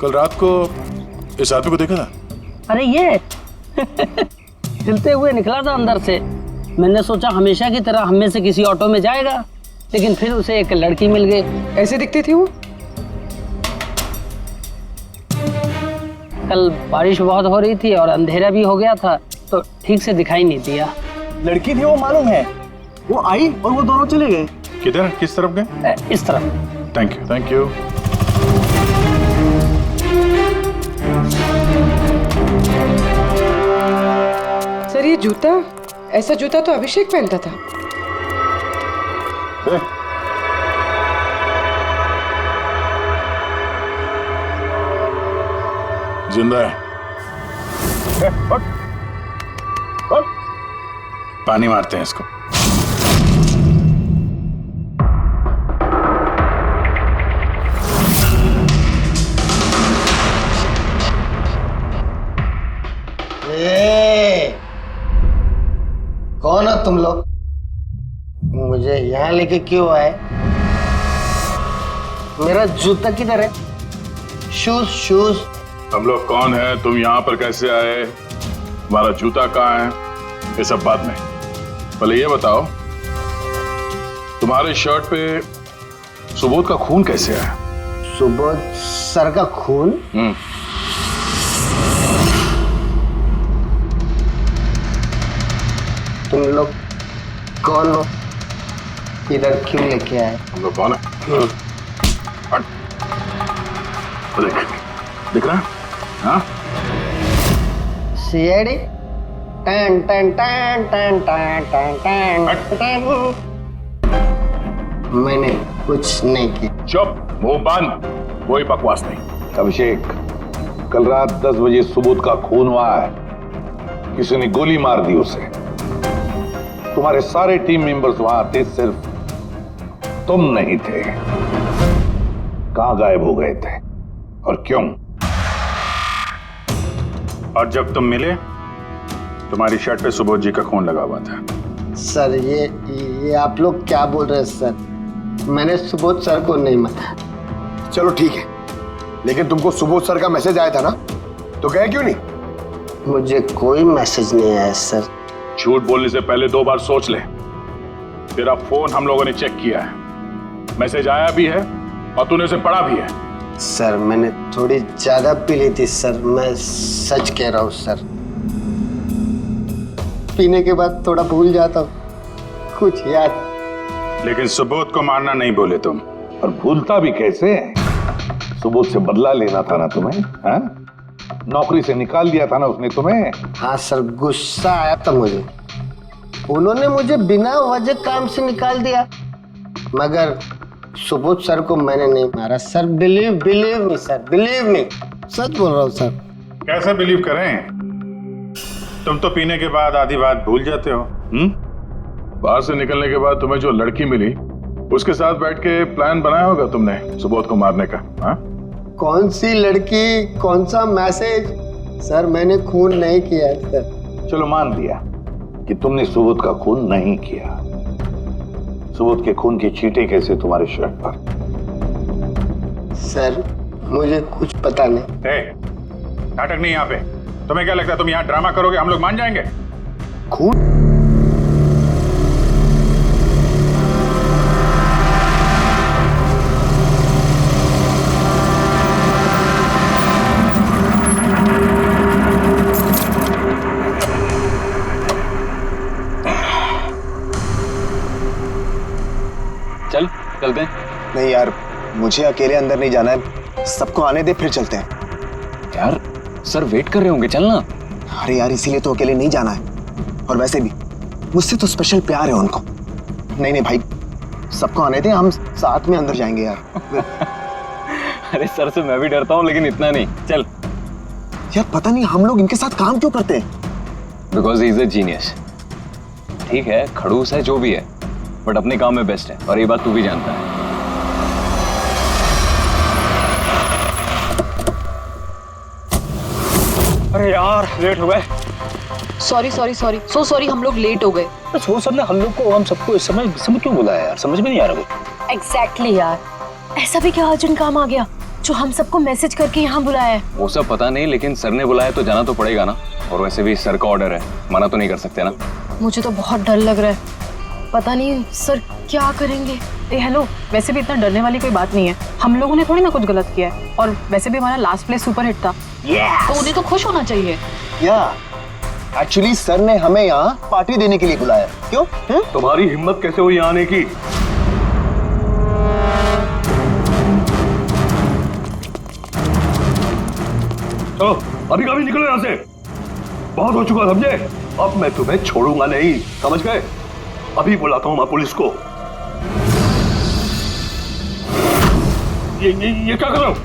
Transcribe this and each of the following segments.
कल रात को इस आदमी को देखा था? अरे ये हिलते हुए निकला था अंदर से। मैंने सोचा हमेशा की तरह हम में से किसी ऑटो में जाएगा, लेकिन फिर उसे एक लड़की मिल गई। ऐसे दिखती थी वो? कल बारिश बहुत हो रही थी और अंधेरा भी हो गया था, तो ठीक से दिखाई नहीं दिया। लड़की थी वो मालूम है, वो आई और वो दोनों चले गए। किधर, किस तरफ गए? इस तरफ। Thank you, thank you. Sir ये जूता, ऐसा जूता तो अभिषेक पहनता था। जिंदा है। पानी मारते हैं इसको। कौन हो तुम लोग? मुझे यहाँ लेके क्यों आए? मेरा जूता किधर है? Shoes shoes. हम लोग कौन है, तुम यहाँ पर कैसे आए, हमारा जूता कहाँ है, ये सब बात नहीं। पहले ये बताओ, तुम्हारे शर्ट पे सुबोध का खून कैसे आया? सुबोध सर का खून? तुम लोग कौन हो? इधर क्यों लेके आए? हम लोग कौन है? देख, दिख रहा है? हाँ? सीआईडी? टन टन टन टन टन टन टन। मैंने कुछ नहीं किया। चुप, मुंह बंद, कोई बकवास नहीं। अभिषेक, कल रात 10 बजे सुबोध का खून हुआ है। किसी ने गोली मार दी उसे। तुम्हारे सारे टीम मेंबर्स वहां थे, सिर्फ तुम नहीं थे। कहां गायब हो गए थे और क्यों? और जब तुम मिले, तुम्हारी शर्ट पे सुबोध जी का खून लगा हुआ था। सर ये आप लोग क्या बोल रहे हैं सर? मैंने सुबोध सर को नहीं मारा। चलो ठीक है, लेकिन तुमको सुबोध सर का मैसेज आया था ना, तो गए क्यों नहीं? मुझे कोई मैसेज नहीं आया सर। झूठ बोलने से पहले 2 बार सोच ले। तेरा फोन हम लोगों ने चेक किया है, मैसेज आया भी है और तूने उसे पढ़ा भी है। सर मैंने थोड़ी ज्यादा पी ली थी सर, मैं सच कह रहा हूँ सर। पीने के बाद थोड़ा भूल जाता हूँ, कुछ याद। लेकिन सुबोध को मारना नहीं बोले तुम। और भूलता भी कैसे? सुबोध से बदला लेना था ना तुम्हें, हाँ? नौकरी से निकाल दिया था ना उसने तुम्हें। हाँ सर, गुस्सा आया था मुझे। उन्होंने मुझे बिना वजह काम से निकाल दिया, मगर सुबोध सर को मैंने नहीं मारा sir. Believe me sir, believe me, सच बोल रहा हूँ सर। कैसे बिलीव करें? तुम तो पीने के बाद आधी बात भूल जाते हो। बाहर से निकलने के बाद तुम्हें जो लड़की मिली, उसके साथ बैठ के प्लान बनाया होगा तुमने सुबोध को मारने का। हाँ? कौन सी लड़की, कौन सा मैसेज? सर मैंने खून नहीं किया सर। चलो मान लिया कि तुमने सुबोध का खून नहीं किया। सुबोध के खून की छींटे कैसे तुम्हारे शर्ट पर? सर मुझे कुछ पता नहीं। नाटक नहीं यहाँ पे। तुम्हें क्या लगता है तुम यहाँ ड्रामा करोगे, हम लोग मान जाएंगे? खून? चलते हैं। नहीं यार, मुझे अकेले अंदर नहीं जाना है, सबको आने दे फिर चलते हैं। यार सर वेट कर रहे होंगे, चलना। अरे यार इसीलिए तो अकेले नहीं जाना है, और वैसे भी मुझसे तो स्पेशल प्यार है उनको। नहीं भाई, सबको आने दे, हम साथ में अंदर जाएंगे यार। अरे सर से मैं भी डरता हूँ, लेकिन इतना नहीं। चल यार, पता नहीं हम लोग इनके साथ काम क्यों करते हैं। Because he is a genius. ठीक है, खड़ूस है, जो भी है, बट अपने काम में बेस्ट है, और ये बात तू भी जानता है। अरे यार लेट हो गए। सॉरी सो सॉरी, हम लोग लेट हो गए। वो सब ने हम लोग को, हम सबको इस समय क्यों बुलाया यार, समझ में नहीं आ रहा कुछ। एग्जैक्टली यार, ऐसा भी क्या अर्जेंट काम आ गया जो हम सबको मैसेज करके यहाँ बुलाया है? वो सब पता नहीं, लेकिन सर ने बुलाया तो जाना तो पड़ेगा ना। और वैसे भी सर का ऑर्डर है, मना तो नहीं कर सकते ना। मुझे तो बहुत डर लग रहा है, पता नहीं सर क्या करेंगे। हेलो, वैसे भी इतना डरने वाली कोई बात नहीं है। हम लोगों ने थोड़ी ना कुछ गलत किया है, और वैसे भी हमारा लास्ट प्ले सुपर हिट था। तो उन्हें तो खुश होना चाहिए। या एक्चुअली सर ने हमें यहाँ पार्टी देने के लिए बुलाया। क्यों? तुम्हारी हिम्मत कैसे हुई यहाँ आने की? चलो अभी कभी निकलो यहाँ से, बहुत हो चुका समझे। अब मैं तुम्हें छोड़ूंगा नहीं, समझ गए? अभी बुलाता हूँ मैं पुलिस को। ये क्या कर रहे हो?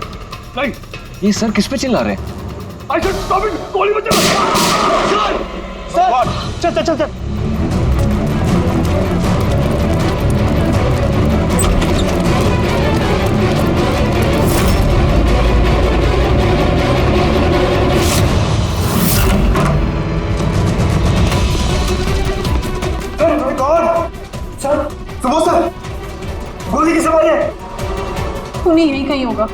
नहीं, ये सर किस पे चिल्ला रहे हैं? I said stop it! गोली मत चला! चल चल चल चल। सर, सुबोध सर, गोली किस आवाज है? उन्हें यही कहीं होगा।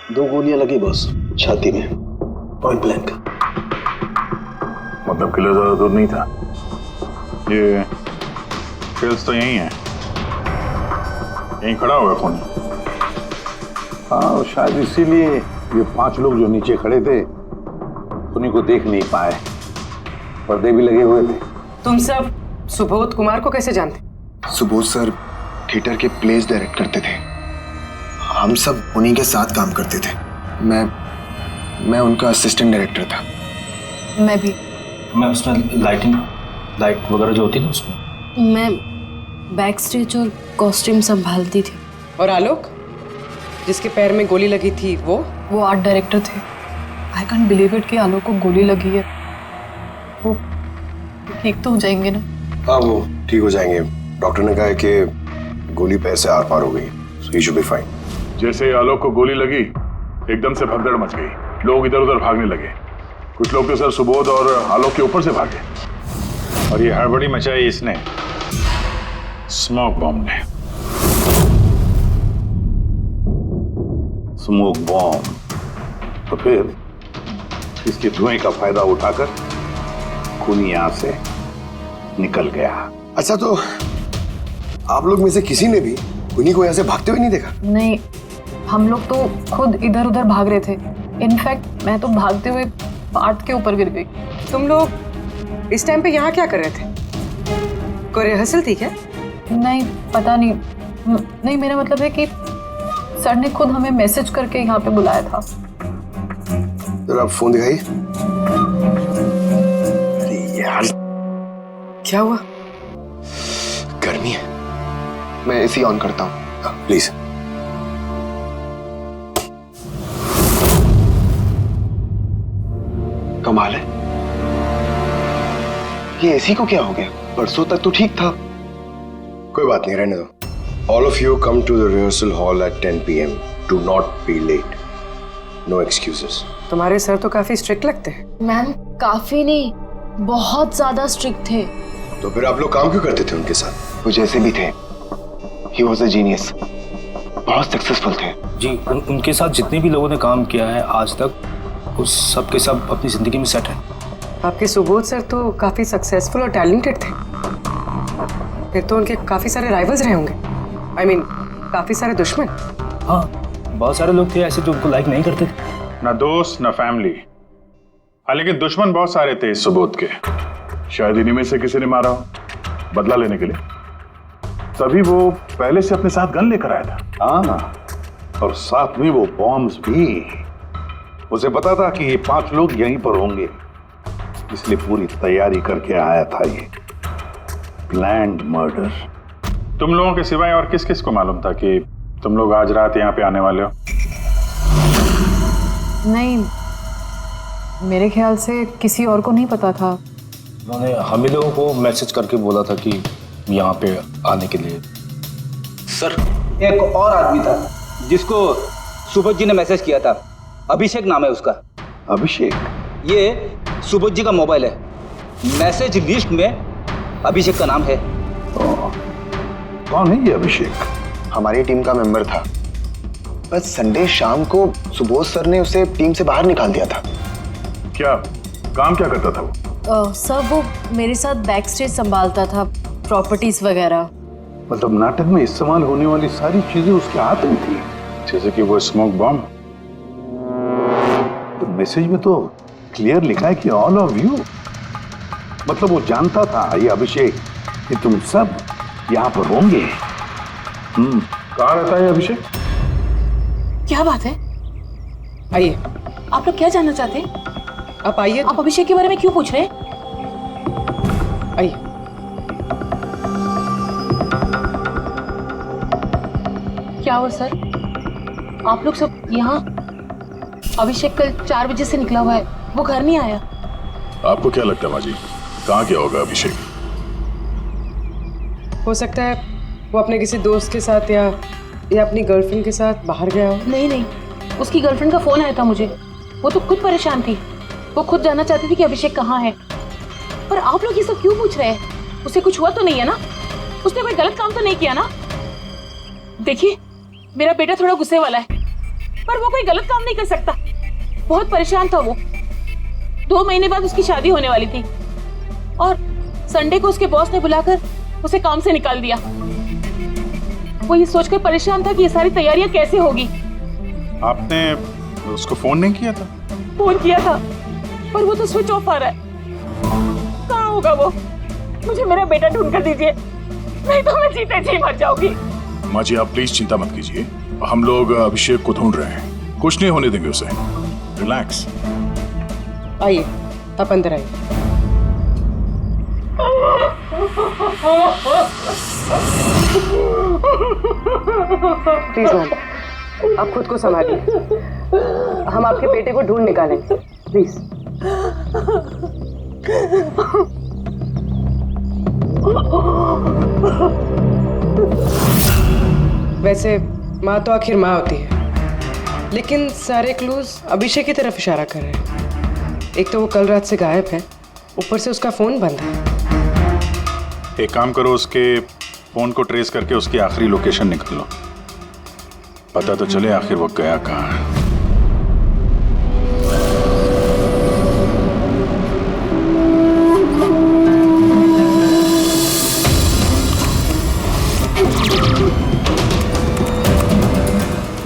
दो गोलियां लगी बॉस, छाती में, पॉइंट ब्लैंक। मतलब किलो ज्यादा दूर नहीं था। ये फिल्स तो यही है, यहीं खड़ा हुआ खून। हाँ, शायद इसीलिए ये 5 लोग जो नीचे खड़े थे उन्हीं को देख नहीं पाए, पर्दे भी लगे हुए थे। तुम सब सुबोध कुमार को कैसे जानते? सुबोध सर थिएटर के प्लेस डायरेक्ट करते थे, हम सब उन्हीं के साथ काम करते थे। मैं उनका असिस्टेंट डायरेक्टर था। मैं भी। मैं उसमें लाइट वगैरह जो होती है ना उसमें। मैं बैक स्टेज और कॉस्ट्यूम संभालती थी। और आलोक, जिसके पैर में गोली लगी थी, वो आर्ट डायरेक्टर थे। आई कांट बिलीव इट कि आलोक को गोली लगी है। वो ठीक तो हो जाएंगे ना? हाँ, वो ठीक हो जाएंगे। डॉक्टर ने कहा है कि गोली पैर से आर पार हो गई, सो ही शुड बी फाइन। जैसे आलोक को गोली लगी, एकदम से भगदड़ मच गई, लोग इधर उधर भागने लगे। कुछ लोग तो सर सुबोध और आलोक के ऊपर से भागे, और ये हड़बड़ी मचाई इसने, स्मोक बॉम्ब ने। Smoke bomb? तो फिर इसके धुएं का फायदा उठाकर खून यहां से निकल गया। अच्छा, तो आप लोग में से किसी ने भी उन्हीं को यहाँ से भागते हुए नहीं देखा? नहीं, हम लोग तो खुद इधर उधर भाग रहे थे। इनफैक्ट मैं तो भागते हुए पार्ट के ऊपर गिर गई। तुम लोग इस टाइम पे यहाँ क्या कर रहे थे? कोई रिहर्सल थी क्या? नहीं, पता नहीं। नहीं, मेरा मतलब है कि सर ने खुद हमें मैसेज करके यहाँ पे बुलाया था। जरा आप फोन दिखाइए। अरे यार, क्या हुआ? गर्मी है, मैं एसी ऑन करता हूँ, प्लीज। कमाल है, ये एसी को क्या हो गया? परसों तक तो ठीक था। कोई बात नहीं, रहने दो। All of you come to the rehearsal hall at 10 PM. Do not be late, no excuses. तुम्हारे सर तो काफी स्ट्रिक्ट लगते हैं। मैम, काफी नहीं, बहुत ज्यादा स्ट्रिक्ट थे। तो फिर आप लोग काम क्यों करते थे उनके साथ? वो जैसे भी थे, he was a genius, बहुत सक्सेसफुल थे। जी, उनके साथ जितने भी लोगों ने काम किया है आज तक, उस सब के सब अपनी जिंदगी में सेट है। आपके सुबोध सर तो काफी सक्सेसफुल और टैलेंटेड थे, फिर तो उनके काफी सारे राइवल्स रहे होंगे। I mean, काफी सारे दुश्मन। हाँ, बहुत सारे लोग थे ऐसे जो उनको लाइक नहीं करते थे। ना दोस्त ना फैमिली, हाँ, लेकिन दुश्मन बहुत सारे थे इस सुबोध के। शायद इन्हीं में से किसी ने मारा हो, बदला लेने के लिए। तभी वो पहले से अपने साथ गन लेकर आया था। हाँ, और साथ में वो बॉम्ब्स भी। उसे पता था कि ये 5 लोग यहीं पर होंगे, इसलिए पूरी तैयारी करके आया था ये। Planned murder. तुम लोगों के सिवाय और किस किस को मालूम था कि तुम लोग आज रात यहाँ पे आने वाले हो? नहीं, मेरे ख्याल से किसी और को नहीं पता था। उन्होंने हम ही लोगों को मैसेज करके बोला था कि यहाँ पे आने के लिए। सर, एक और आदमी था जिसको सुबोध जी ने मैसेज किया था। अभिषेक नाम है उसका। अभिषेक? ये सुबोध जी का मोबाइल है। मैसेज लिस्ट में अभिषेक का नाम है। कौन है ये अभिषेक? हमारी टीम का मेंबर था, बस संडे शाम को सुबोध सर ने उसे टीम से बाहर निकाल दिया था। क्या काम क्या करता था वो? सर वो मेरे साथ बैक स्टेज संभालता था, प्रॉपर्टीज वगैरह। मतलब नाटक में इस्तेमाल होने वाली सारी चीजें उसके हाथ में थी, जैसे कि वो स्मोक बॉम्ब। तो मैसेज में तो क्लियर लिखा है कि ऑल ऑफ यू। मतलब वो जानता था ये अभिषेक कि तुम सब यहाँ पर होंगे। कहाँ रहता है अभिषेक? क्या बात है? आइए, आप लोग क्या जानना चाहते हैं? आप आइए। आप अभिषेक के बारे में क्यों पूछ रहे हैं? आइए। क्या हुआ सर? आप लोग सब यहाँ? अभिषेक कल 4 बजे से निकला हुआ है, वो घर नहीं आया। आपको क्या लगता है माँ जी, कहाँ क्या होगा अभिषेक? हो सकता है वो अपने किसी दोस्त के साथ या अपनी गर्लफ्रेंड के साथ बाहर गया हो। नहीं, उसकी गर्लफ्रेंड का फोन आया था मुझे। वो तो खुद परेशान थी, वो खुद जानना चाहती थी कि अभिषेक कहाँ है। पर आप लोग ये सब क्यों पूछ रहे हैं? उसे कुछ हुआ तो नहीं है ना? उसने कोई गलत काम तो नहीं किया ना? देखिए, मेरा बेटा थोड़ा गुस्से वाला है, पर वो कोई गलत काम नहीं कर सकता। बहुत परेशान था वो। 2 महीने बाद उसकी शादी होने वाली थी और संडे को उसके बॉस ने बुलाकर उसे काम से निकाल दिया। वो ये सोचकर परेशान था कि ये सारी तैयारियां कैसे होगी। आपने उसको फोन नहीं किया था? फोन किया था, पर वो तो स्विच ऑफ आ रहा है। कहाँ होगा वो? मुझे मेरा बेटा ढूंढ कर दीजिए, नहीं तो मैं जीते जी मर जाऊंगी। माँ जी आप प्लीज चिंता मत कीजिए, हम लोग अभिषेक को ढूंढ रहे हैं, कुछ नहीं होने देंगे उसे। रिलैक्स। आइए, आप अंदर आइए। प्लीज मैम, आप खुद को संभालिए। हम आपके बेटे को ढूंढ निकालेंगे, प्लीज। वैसे माँ तो आखिर माँ होती है, लेकिन सारे क्लूज अभिषेक की तरफ इशारा कर रहे हैं। एक तो वो कल रात से गायब है, ऊपर से उसका फोन बंद है। एक काम करो, उसके फोन को ट्रेस करके उसकी आखिरी लोकेशन निकाल लो, पता तो चले आखिर वो गया कहाँ है।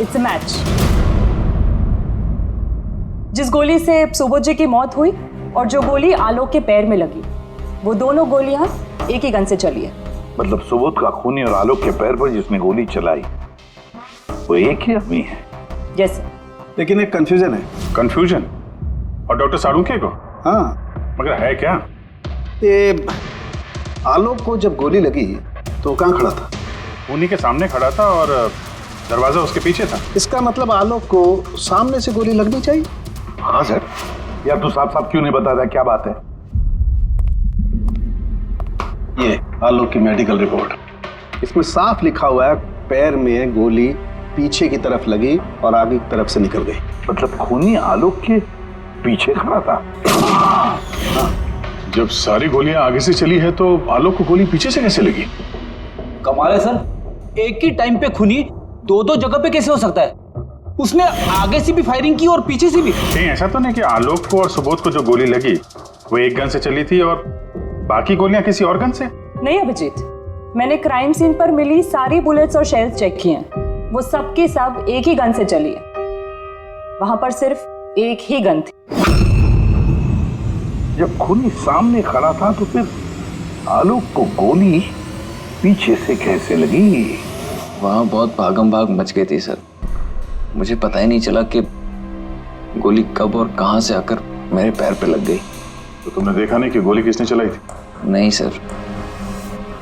It's a match. जिस गोली से सुबोध जी की मौत हुई और जो गोली आलोक के पैर में लगी, वो दोनों गोलियां एक ही गन से चली है। मतलब सुबोध का खूनी और आलोक के पैर पर जिसने गोली चलाई वो एक ही आदमी है? यस। लेकिन एक कंफ्यूजन है। कंफ्यूजन? और डॉक्टर साळुंखे को? हाँ, मगर है क्या? ये आलोक को जब गोली लगी तो कहाँ खड़ा था? खूनी के सामने खड़ा था और दरवाजा उसके पीछे था। इसका मतलब आलोक को सामने से गोली लगनी चाहिए। हाँ सर। यार तू साफ साफ क्यों नहीं बता रहा, क्या बात है? ये आलोक की मेडिकल रिपोर्ट, इसमें साफ लिखा हुआ है पैर में गोली पीछे की तरफ लगी और आगे की तरफ से निकल गई। मतलब खूनी आलोक के पीछे खड़ा था? हाँ। जब सारी गोलियां आगे से चली है तो आलोक को गोली पीछे से कैसे लगी? कमाल है सर, एक ही टाइम पे खूनी 2 जगह पे कैसे हो सकता है? उसने आगे से भी फायरिंग की और पीछे से भी। कहीं ऐसा तो नहीं कि आलोक को और सुबोध को जो गोली लगी वो एक गन से चली थी और बाकी गोलियां किसी और गन से? नहीं अभिजीत, मैंने क्राइम सीन पर मिली सारी बुलेट्स और शेल्स चेक किए हैं, वो सब की सब एक ही गन से चली है। वहां पर सिर्फ एक ही गन थी। जब खूनी सामने खड़ा था तो फिर आलोक को गोली पीछे से कैसे लगी? वहां बहुत भागम भाग मच गई थी सर, मुझे पता ही नहीं चला कि गोली कब और कहां से आकर मेरे पैर पे लग गई। तो तुमने देखा नहीं कि गोली किसने चलाई थी? नहीं सर,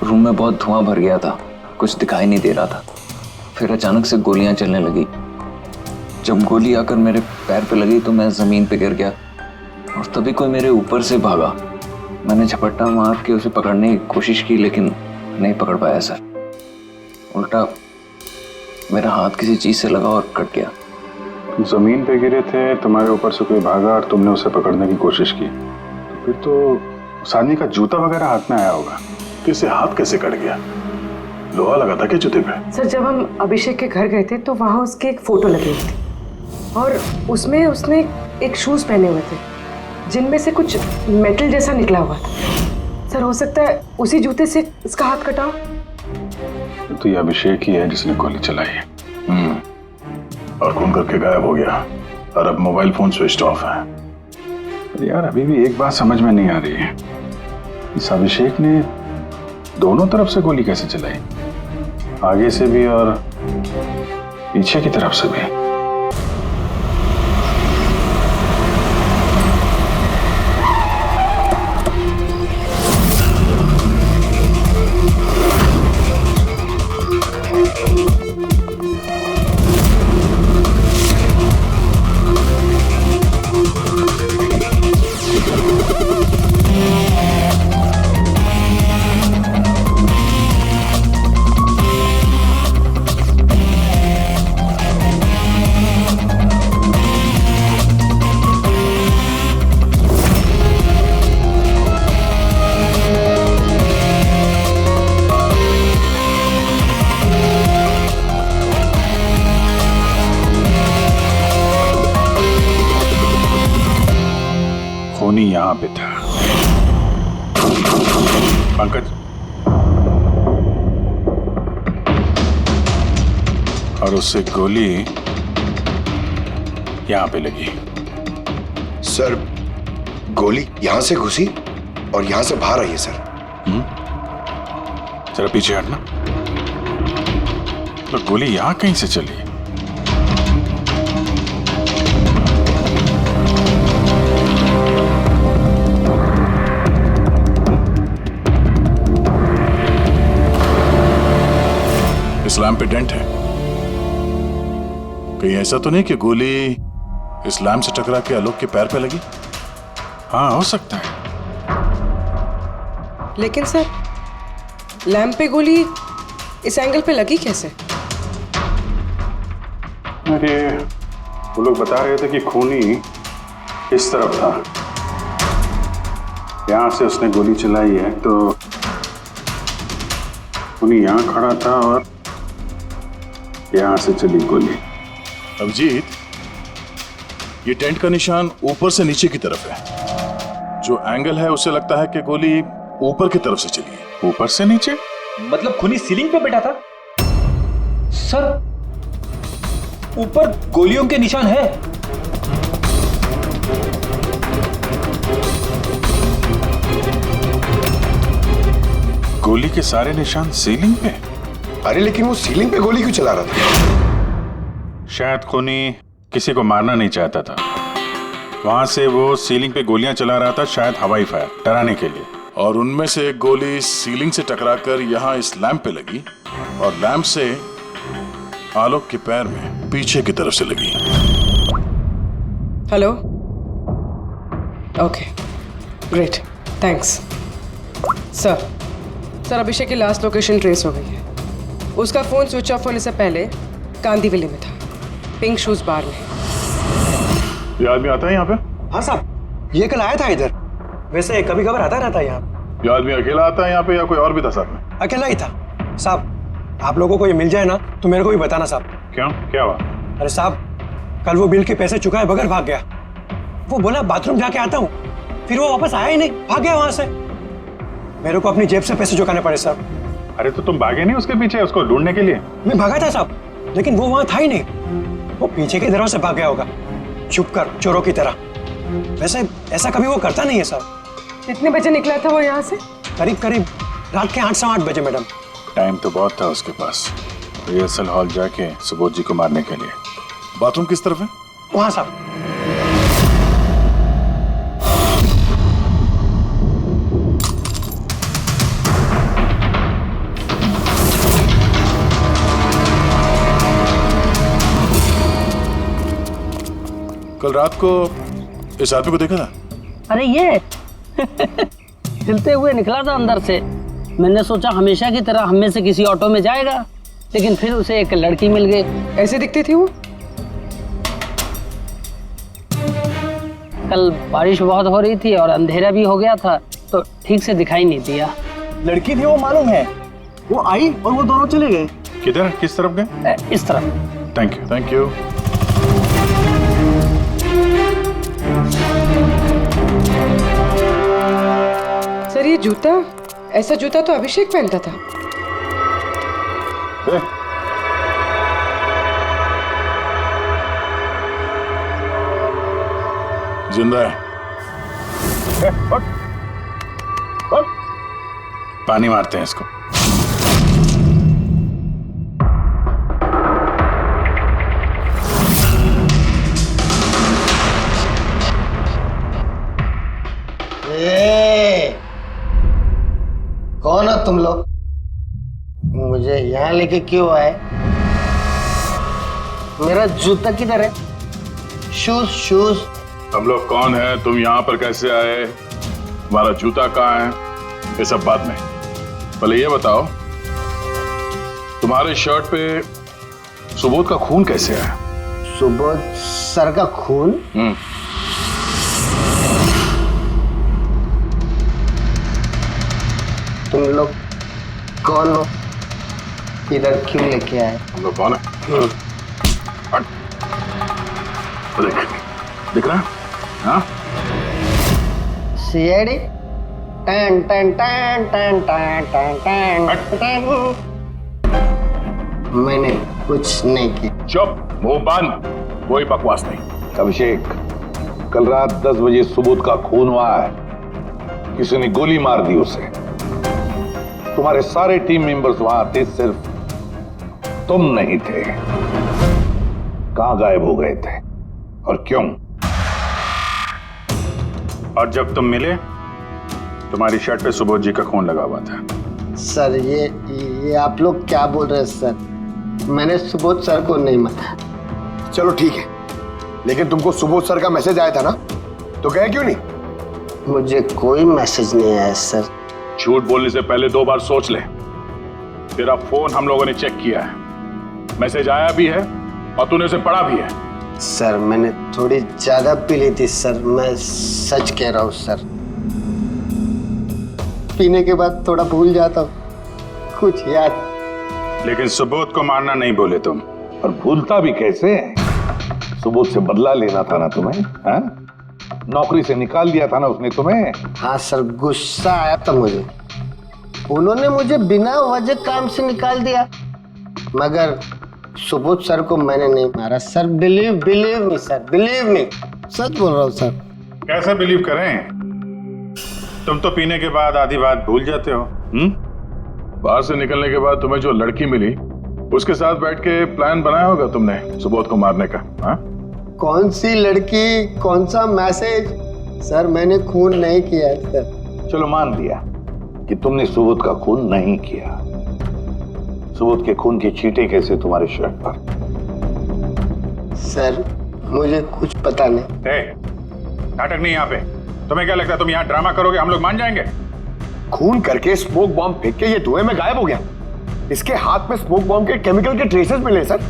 रूम में बहुत धुआं भर गया था, कुछ दिखाई नहीं दे रहा था। फिर अचानक से गोलियां चलने लगी। जब गोली आकर मेरे पैर पे लगी तो मैं जमीन पे गिर गया और तभी कोई मेरे ऊपर से भागा। मैंने झपट्टा मार के उसे पकड़ने की कोशिश की लेकिन नहीं पकड़ पाया सर। उल्टा मेरा हाथ किसी चीज से लगा और कट गया। जमीन पे गिरे थे, तुम्हारे ऊपर से कोई भागा और तुमने उसे पकड़ने की कोशिश की, तो फिर तो उस आदमी का जूता वगैरह हाथ में आया होगा। तो इसे हाथ कैसे कट गया? लोहा लगा था क्या जूते पे? सर जब हम अभिषेक के घर गए थे तो वहाँ उसकी एक फोटो लगी हुई थी और उसमें उसने एक शूज पहने हुए थे जिनमें से कुछ मेटल जैसा निकला हुआ था। सर हो सकता है उसी जूते से इसका हाथ कटा हो। तो ये अभिषेक ही है जिसने गोली चलाई है। और खून करके गायब हो गया और अब मोबाइल फोन स्विच ऑफ है। यार अभी भी एक बात समझ में नहीं आ रही है, इस अभिषेक ने दोनों तरफ से गोली कैसे चलाई, आगे से भी और पीछे की तरफ से भी। खूनी यहां पे था। पंकज, और उससे गोली यहां पे लगी। सर गोली यहां से घुसी और यहां से बाहर आई है सर। जरा पीछे हटना। तो गोली यहां कहीं से चली? इस लैम्प पे डेंट है, कहीं ऐसा तो नहीं कि गोली इस लैम्प से टकरा के आलोक के पैर पे लगी? हाँ हो सकता है। लेकिन सर लैंप पे गोली इस एंगल पे लगी कैसे? अरे वो लोग बता रहे थे कि खूनी इस तरफ था, यहां से उसने गोली चलाई है तो खूनी यहां खड़ा था और यहां से चली गोली। अभिजीत, ये टेंट का निशान ऊपर से नीचे की तरफ है। जो एंगल है उससे लगता है कि गोली ऊपर की तरफ से चली है। ऊपर से नीचे मतलब खूनी सीलिंग पे बैठा था? सर ऊपर गोलियों के निशान है। गोली के सारे निशान सीलिंग पे? अरे लेकिन वो सीलिंग पे गोली क्यों चला रहा था? शायद खूनी किसी को मारना नहीं चाहता था, वहां से वो सीलिंग पे गोलियां चला रहा था, शायद हवाई फायर डराने के लिए। और उनमें से एक गोली सीलिंग से टकराकर यहां इस लैंप पे लगी और लैंप से आलोक के पैर में पीछे की तरफ से लगी। Hello, okay great, thanks. Sir Abhishek की लास्ट लोकेशन ट्रेस हो गई है। उसका फोन स्विच ऑफ होने से पहले कांदीवली में था, पिंक शूज बार में। ये आदमी आता है यहाँ पे? हाँ साहब, ये कल आया था इधर। वैसे कभी कभार आता रहता है यहाँ। ये आदमी अकेला आता है यहाँ पे या कोई और भी था साथ में? अकेला ही था साहब। आप लोगों को ये मिल जाए ना तो मेरे को भी बताना साहब। क्यों, क्या हुआ? अरे साहब, कल वो बिल के पैसे चुकाए बगैर भाग गया। वो बोला बाथरूम जाके आता हूँ, फिर वो वापस आया ही नहीं, भाग गया वहां से। मेरे को अपनी जेब से पैसे चुकाने पड़े साहब। अरे तो तुम भागे नहीं उसके पीछे उसको ढूंढने के लिए? मैं भागा था साहब, लेकिन वो वहां था ही नहीं। वो पीछे की तरफ से भाग गया होगा, छुप कर, चोरों की तरह। वैसे ऐसा कभी वो करता नहीं है साहब। कितने बजे निकला था वो यहाँ से? करीब रात के 8 सवा 8 बजे मैडम। टाइम तो बहुत था उसके पास, रिहर्सल हॉल जाके सुबोध जी को मारने के लिए। बाथरूम किस तरफ है? वहां साहब। कल रात को इस आदमी को देखा था? अरे ये हिलते हुए निकला था अंदर से। मैंने सोचा हमेशा की तरह हम में से किसी ऑटो में जाएगा, लेकिन फिर उसे एक लड़की मिल गई। ऐसे दिखती थी वो? कल बारिश बहुत हो रही थी और अंधेरा भी हो गया था, तो ठीक से दिखाई नहीं दिया। लड़की थी वो मालूम है, वो आई और वो दोनों चले गए। किधर, किस तरफ गए? इस तरफ। Thank you, thank you. Sir ये जूता, ऐसा जूता तो अभिषेक पहनता था। जिंदा है। पानी मारते हैं इसको। कौन हो तुम लोग? मुझे यहाँ लेके क्यों आए? मेरा जूता किधर है? Shoes shoes. हम लोग कौन है, तुम यहाँ पर कैसे आए, हमारा जूता कहाँ है, ये सब बात नहीं। पहले ये बताओ, तुम्हारे शर्ट पे सुबोध का खून कैसे आया? सुबोध सर का खून? तुम लोग कौन हो? इधर क्यों लेके आए? हम लोग कौन है? हट। देख, दिख रहा है? हाँ? सीआईडी? टन टन टन टन टन टन टन। मैंने कुछ नहीं किया। चुप, मुंह बंद, कोई बकवास नहीं। अभिषेक, कल रात 10 बजे सुबोध का खून हुआ है। किसी ने गोली मार दी उसे। तुम्हारे सारे टीम मेंबर्स वहां थे, सिर्फ तुम नहीं थे। कहां गायब हो गए थे और क्यों? और जब तुम मिले, तुम्हारी शर्ट पे सुबोध जी का खून लगा हुआ था। सर ये आप लोग क्या बोल रहे हैं सर? मैंने सुबोध सर को नहीं मारा। चलो ठीक है, लेकिन तुमको सुबोध सर का मैसेज आया था ना, तो गए क्यों नहीं? मुझे कोई मैसेज नहीं आया सर। झूठ बोलने से पहले 2 बार सोच ले। तेरा फोन हम लोगों ने चेक किया है, मैसेज आया भी है और तूने उसे पढ़ा भी है। सर मैंने थोड़ी ज्यादा पी ली थी सर, मैं सच कह रहा हूँ सर। पीने के बाद थोड़ा भूल जाता हूँ, कुछ याद। लेकिन सुबोध को मारना नहीं बोले तुम। और भूलता भी कैसे? सुबोध से बदला लेना था ना तुम्हें, हाँ? नौकरी से निकाल दिया था ना उसने तुम्हें। हाँ सर, गुस्सा आया था मुझे। उन्होंने मुझे बिना वजह काम से निकाल दिया, मगर सुबोध सर को मैंने नहीं मारा sir. Believe me sir, believe me, सच बोल रहा हूँ सर। कैसे बिलीव करें? तुम तो पीने के बाद आधी बात भूल जाते हो। बाहर से निकलने के बाद तुम्हें जो लड़की मिली, उसके साथ बैठ के प्लान बनाया होगा तुमने सुबोध को मारने का। हाँ? कौन सी लड़की, कौन सा मैसेज? सर मैंने खून नहीं किया सर। चलो मान लिया कि तुमने सुबोध का खून नहीं किया। सुबोध के खून की छींटे कैसे तुम्हारे शर्ट पर? सर मुझे कुछ पता नहीं। नाटक नहीं यहाँ पे। तुम्हें क्या लगता है तुम यहाँ ड्रामा करोगे, हम लोग मान जाएंगे? खून करके स्मोक बॉम्ब फेंक के ये धुएं में गायब हो गया। इसके हाथ में स्मोक बॉम्ब के केमिकल के ट्रेसेस मिले सर।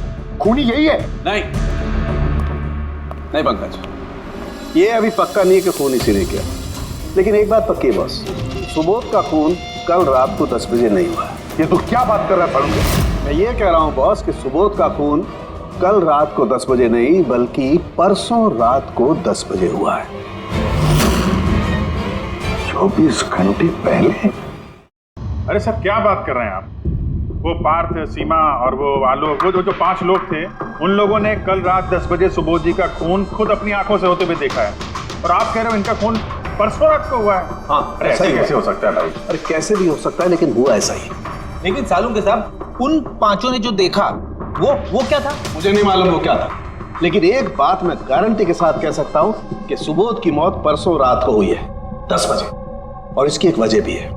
खूनी यही है। नहीं पंकज, ये अभी पक्का नहीं है कि खून इसी ने किया, लेकिन एक बात पक्की है बॉस, सुबोध का खून कल रात को 10 बजे नहीं हुआ। ये तो क्या बात कर रहा है फारूक? मैं ये कह रहा हूं बॉस कि सुबोध का खून कल रात को 10 बजे नहीं, बल्कि परसों रात को 10 बजे हुआ है। 24 घंटे पहले? अरे सर क्या बात कर रहे हैं आप? वो पार्थ, सीमा और वो आलोक, वो जो 5 लोग थे, उन लोगों ने कल रात 10 बजे सुबोध जी का खून खुद अपनी आंखों से होते हुए देखा है, और आप कह रहे हो इनका खून परसों रात को हुआ है? हाँ, अरे ऐसे कैसे हो सकता है भाई? अरे कैसे भी हो सकता है, लेकिन हुआ ऐसा ही। लेकिन सालू के साहब, उन 5 ने जो देखा वो क्या था? मुझे नहीं मालूम वो क्या था, लेकिन एक बात मैं गारंटी के साथ कह सकता हूं कि सुबोध की मौत परसों रात को हुई है 10 बजे, और इसकी एक वजह भी है।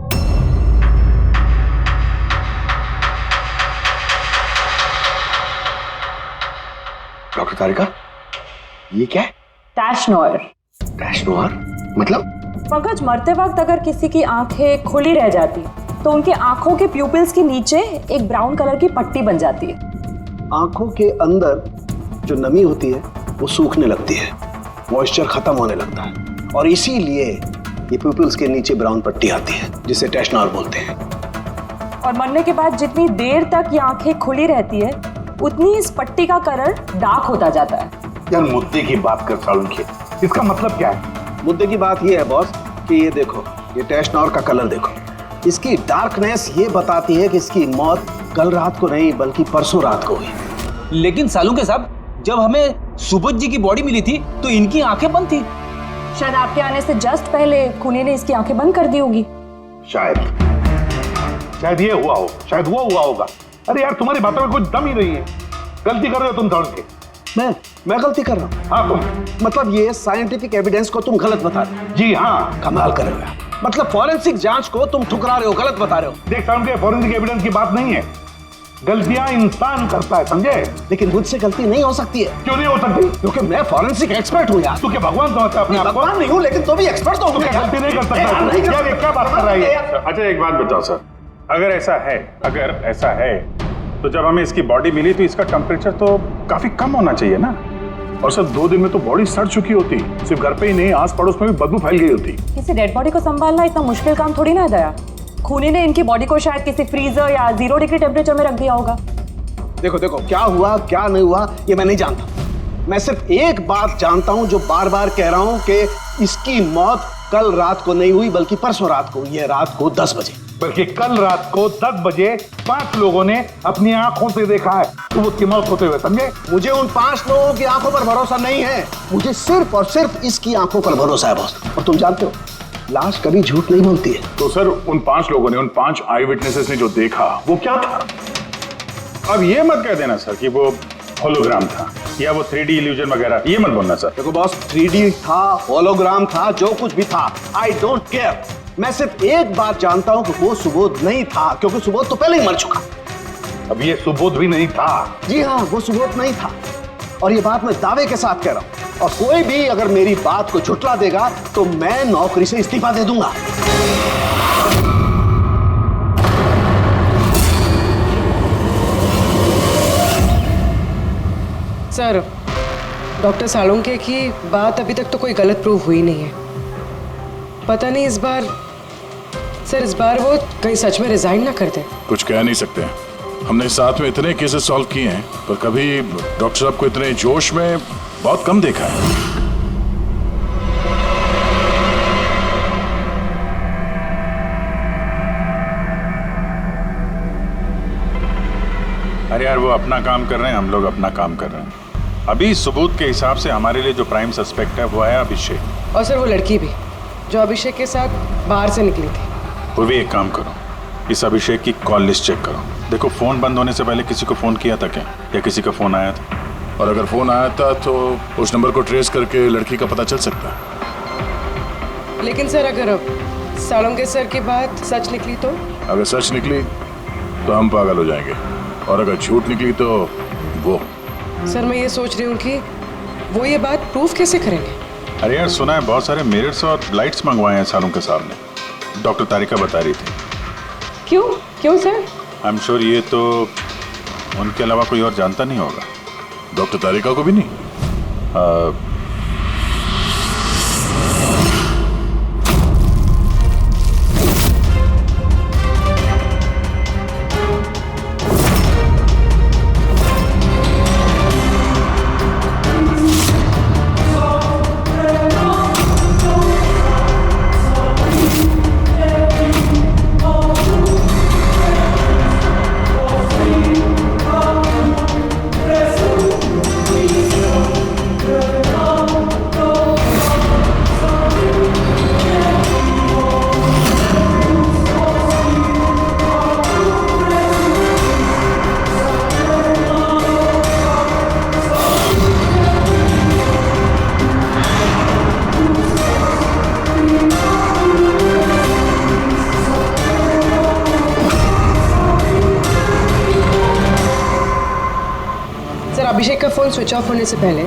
डॉक्टर तारिका, ये क्या है? टैश नॉयर। टैश नोयर मतलब? पंकज, मरते वक्त अगर किसी की आंखें खुली रह जाती तो उनके आंखों के प्यूपिल्स के नीचे एक ब्राउन कलर की पट्टी बन जाती है। आंखों के अंदर जो नमी होती है वो सूखने लगती है, मॉइस्चर खत्म होने लगता है और इसीलिए ये प्यूपिल्स के नीचे ब्राउन पट्टी आती है जिसे टैश नोयर बोलते हैं। और मरने के बाद जितनी देर तक ये आंखें खुली रहती है उतनी इस पट्टी का कलर डार्क होता जाता है। यार मुद्दे की बात कर सालुंखे, इसका मतलब क्या है? मुद्दे की बात ये है बॉस कि ये देखो, ये टैश नोयर का कलर देखो, इसकी डार्कनेस ये बताती है कि इसकी मौत कल रात को नहीं बल्कि परसों रात को हुई। लेकिन सालुंखे साहब, जब हमें सुबोध जी की बॉडी मिली थी तो इनकी आंखें बंद थी। शायद आपके आने से जस्ट पहले खूनी ने इसकी आंखें बंद कर दी होगी। शायद ये हुआ हो, शायद वो हुआ होगा। अरे यार, तुम्हारी बातों में कुछ दम ही नहीं है। गलती कर रहे हो तुम सालुंखे। मैं गलती कर रहा हूँ? हाँ तुम। मतलब ये साइंटिफिक एविडेंस को तुम गलत बता रहे हो? जी हाँ। कमाल कर रहे हो। मतलब फॉरेंसिक जांच को तुम ठुकरा रहे हो, गलत बता रहे हो। देख सालुंखे, फॉरेंसिक एविडेंस की बात नहीं है, गलतियां इंसान करता है, समझे? लेकिन मुझसे गलती नहीं हो सकती है। क्यों नहीं हो सकती? क्योंकि मैं फॉरेंसिक एक्सपर्ट हूँ यार। तू क्या भगवान समझता है अपने आप को? भगवान नहीं हूँ, लेकिन तो भी एक्सपर्ट तो हूँ। गलती नहीं कर सकता। यार ये क्या बात कर रहा है? अच्छा एक बात बताओ सर, अगर ऐसा है तो जब हमें इसकी बॉडी मिली तो इसका टेम्परेचर तो काफी कम होना चाहिए ना? और सर 2 दिन में तो बॉडी सड़ चुकी होती, सिर्फ घर पे ही नहीं आस पड़ोस में भी बदबू फैल गई होती। किसी डेड बॉडी को संभालना इतना मुश्किल काम थोड़ी ना है दया। खूनी ने इनकी बॉडी को शायद किसी फ्रीजर या 0 डिग्री टेम्परेचर में रख दिया होगा। देखो क्या हुआ क्या नहीं हुआ ये मैं नहीं जानता। मैं सिर्फ एक बात जानता हूं जो बार बार कह रहा हूं कि इसकी मौत कल रात को नहीं हुई बल्कि परसों रात को हुई है, रात को 10 बजे। बल्कि कल रात को 10 बजे 5 लोगों ने अपनी आंखों से देखा है सुबोध की मौत होते हुए, समझे? मुझे उन 5 लोगों की आंखों पर भरोसा नहीं है, मुझे सिर्फ और सिर्फ इसकी आंखों पर भरोसा है बॉस। और तुम जानते हो लाश कभी झूठ नहीं बोलती है। तो सर उन 5 लोगों ने, उन 5 आई विटनेसेस ने जो देखा वो क्या था? अब ये मत कह देना सर कि वो होलोग्राम था या वो 3D इल्यूजन वगैरह, ये मत बोलना सर। देखो बॉस, 3D था, होलोग्राम था, जो कुछ भी था, आई डोंट केयर। मैं सिर्फ एक बात जानता हूं कि वो सुबोध नहीं था, क्योंकि सुबोध तो पहले ही मर चुका। अब ये सुबोध भी नहीं था? जी हाँ, वो सुबोध नहीं था और ये बात मैं दावे के साथ कह रहा हूं। और कोई भी अगर मेरी बात को झुठला देगा तो मैं नौकरी से इस्तीफा दे दूंगा। सर, डॉक्टर सालुंखे की बात अभी तक तो कोई गलत प्रूव हुई नहीं है। पता नहीं इस बार वो कहीं सच में रिजाइन ना कर दे। कुछ कह नहीं सकते, हमने साथ में इतने केसेस सॉल्व किए हैं पर कभी डॉक्टर साहब को इतने जोश में बहुत कम देखा है। अरे यार, वो अपना काम कर रहे हैं, हम लोग अपना काम कर रहे हैं। अभी सबूत के हिसाब से हमारे लिए जो प्राइम सस्पेक्ट है वो है अभिषेक। और सर वो लड़की भी जो अभिषेक के साथ बाहर से निकली थी। वो भी एक काम करो, इस अभिषेक की कॉल लिस्ट चेक करो। देखो फोन बंद होने से पहले किसी को फोन किया था क्या, या किसी का फोन आया था? और अगर फोन आया था तो उस नंबर को ट्रेस करके लड़की का पता चल सकता है। लेकिन सर अगर सालुंखे सर की बात सच निकली तो? अगर सच निकली तो हम पागल हो जाएंगे, और अगर झूठ निकली तो वो। सर मैं ये सोच रही हूँ कि वो ये बात प्रूफ कैसे करेंगे? अरे यार, सुना है बहुत सारे मिरर्स और लाइट्स मंगवाए हैं सालुंखे साहब ने, डॉक्टर तारिका बता रही थी। क्यों सर? आई एम श्योर ये तो उनके अलावा कोई और जानता नहीं होगा, डॉक्टर तारिका को भी नहीं। अभिषेक का फोन स्विच ऑफ होने से पहले